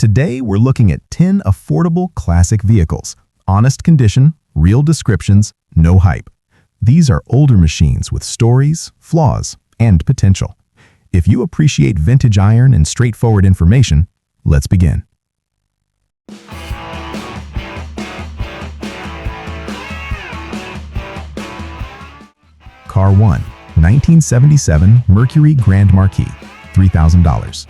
Today, we're looking at 10 affordable classic vehicles. Honest condition, real descriptions, no hype. These are older machines with stories, flaws, and potential. If you appreciate vintage iron and straightforward information, let's begin. Car 1, 1977 Mercury Grand Marquee, $3,000.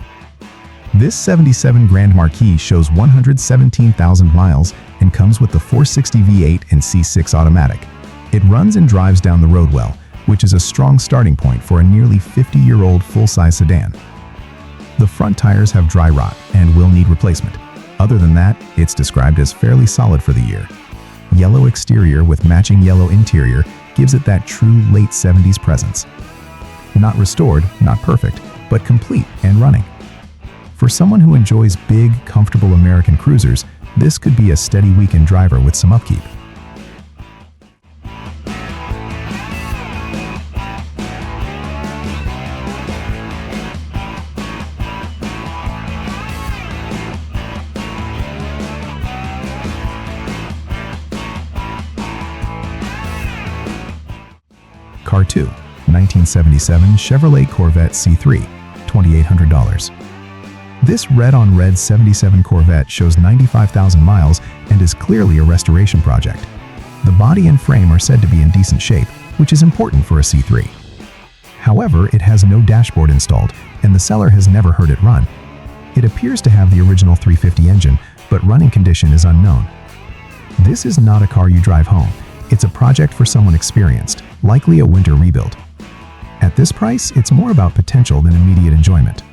This 77 Grand Marquee shows 117,000 miles and comes with the 460 V8 and C6 automatic. It runs and drives down the road well, which is a strong starting point for a nearly 50-year-old full-size sedan. The front tires have dry rot and will need replacement. Other than that, it's described as fairly solid for the year. Yellow exterior with matching yellow interior gives it that true late 70s presence. Not restored, not perfect, but complete and running. For someone who enjoys big, comfortable American cruisers, this could be a steady weekend driver with some upkeep. Car 2, 1977 Chevrolet Corvette C3, $2,800. This red-on-red 77 Corvette shows 95,000 miles and is clearly a restoration project. The body and frame are said to be in decent shape, which is important for a C3. However, it has no dashboard installed, and the seller has never heard it run. It appears to have the original 350 engine, but running condition is unknown. This is not a car you drive home. It's a project for someone experienced, likely a winter rebuild. At this price, it's more about potential than immediate enjoyment.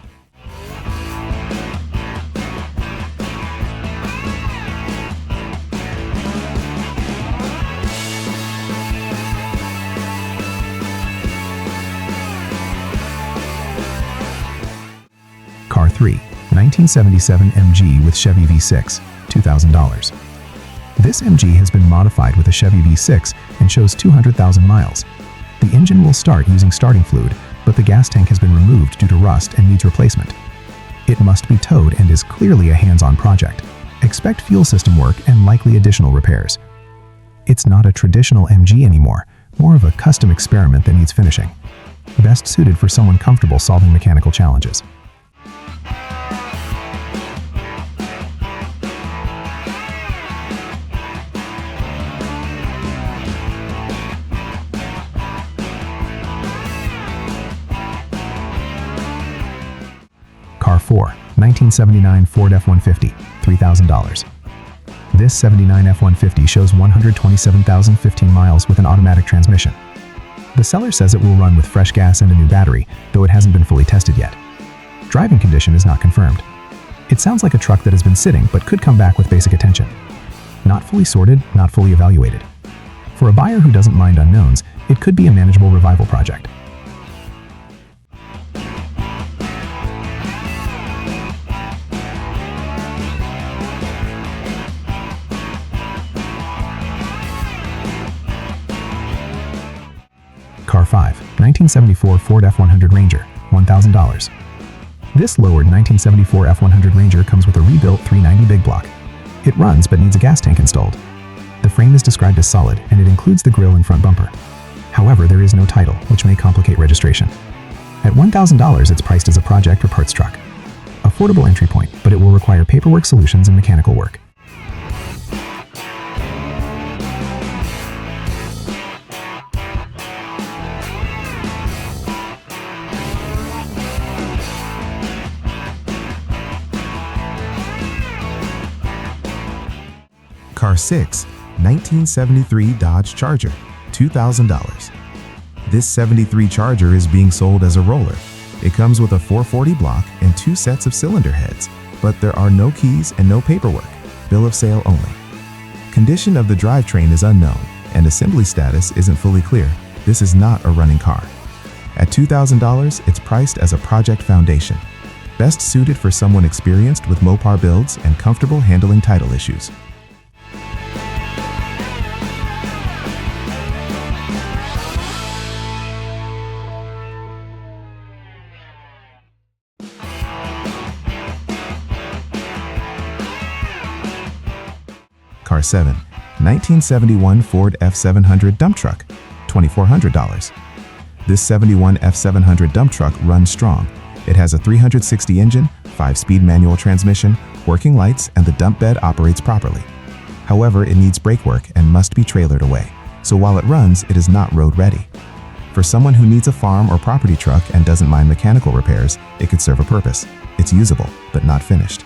Car 3, 1977 MG with Chevy V6, $2,000. This MG has been modified with a Chevy V6 and shows 200,000 miles. The engine will start using starting fluid, but the gas tank has been removed due to rust and needs replacement. It must be towed and is clearly a hands-on project. Expect fuel system work and likely additional repairs. It's not a traditional MG anymore, more of a custom experiment that needs finishing. Best suited for someone comfortable solving mechanical challenges. Car 4, 1979 Ford F-150, $3,000. This 79 F-150 shows 127,015 miles with an automatic transmission. The seller says it will run with fresh gas and a new battery, though it hasn't been fully tested yet. Driving condition is not confirmed. It sounds like a truck that has been sitting but could come back with basic attention. Not fully sorted, not fully evaluated. For a buyer who doesn't mind unknowns, it could be a manageable revival project. Car 5, 1974 Ford F-100 Ranger, $1,000. This lowered 1974 F-100 Ranger comes with a rebuilt 390 big block. It runs but needs a gas tank installed. The frame is described as solid and it includes the grille and front bumper. However, there is no title, which may complicate registration. At $1,000, it's priced as a project or parts truck. Affordable entry point, but it will require paperwork solutions and mechanical work. Car 6, 1973 Dodge Charger, $2,000. This 73 Charger is being sold as a roller. It comes with a 440 block and 2 sets of cylinder heads, but there are no keys and no paperwork, bill of sale only. Condition of the drivetrain is unknown, and assembly status isn't fully clear. This is not a running car. At $2,000, it's priced as a project foundation. Best suited for someone experienced with Mopar builds and comfortable handling title issues. Car 7, 1971 Ford F700 dump truck, $2,400. This 71 F700 dump truck runs strong. It has a 360 engine, 5-speed manual transmission, working lights, and the dump bed operates properly. However, it needs brake work and must be trailered away, so while it runs, it is not road ready. For someone who needs a farm or property truck and doesn't mind mechanical repairs, it could serve a purpose. It's usable, but not finished.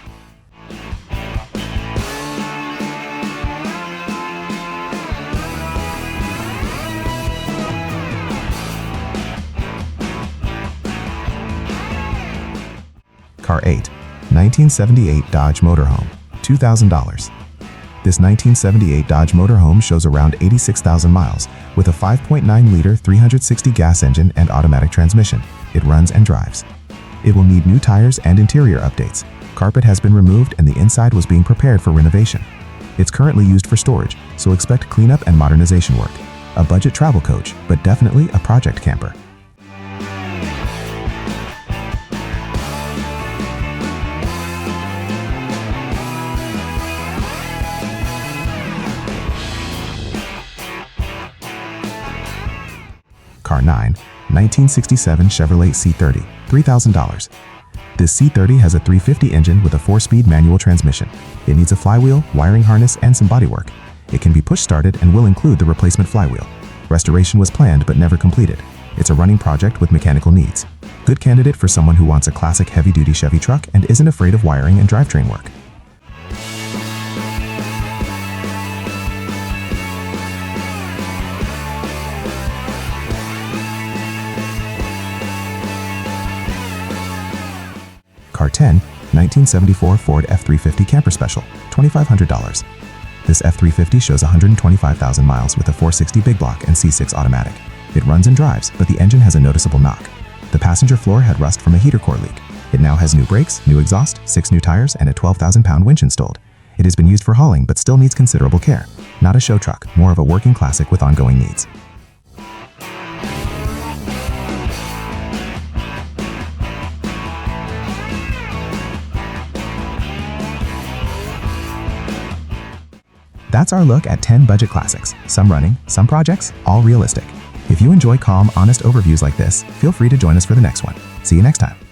Car 8, 1978 Dodge Motorhome, $2,000. This 1978 Dodge Motorhome shows around 86,000 miles with a 5.9-liter 360 gas engine and automatic transmission. It runs and drives. It will need new tires and interior updates. Carpet has been removed and the inside was being prepared for renovation. It's currently used for storage, so expect cleanup and modernization work. A budget travel coach, but definitely a project camper. Car 9, 1967 Chevrolet C30, $3,000. This C30 has a 350 engine with a 4-speed manual transmission. It needs a flywheel, wiring harness, and some bodywork. It can be push-started and will include the replacement flywheel. Restoration was planned but never completed. It's a running project with mechanical needs. Good candidate for someone who wants a classic heavy-duty Chevy truck and isn't afraid of wiring and drivetrain work. Car 10, 1974 Ford F350 Camper Special, $2,500. This F350 shows 125,000 miles with a 460 big block and C6 automatic. It runs and drives, but the engine has a noticeable knock. The passenger floor had rust from a heater core leak. It now has new brakes, new exhaust, 6 new tires, and a 12,000-pound winch installed. It has been used for hauling but still needs considerable care. Not a show truck, more of a working classic with ongoing needs. That's our look at 10 budget classics, some running, some projects, all realistic. If you enjoy calm, honest overviews like this, feel free to join us for the next one. See you next time.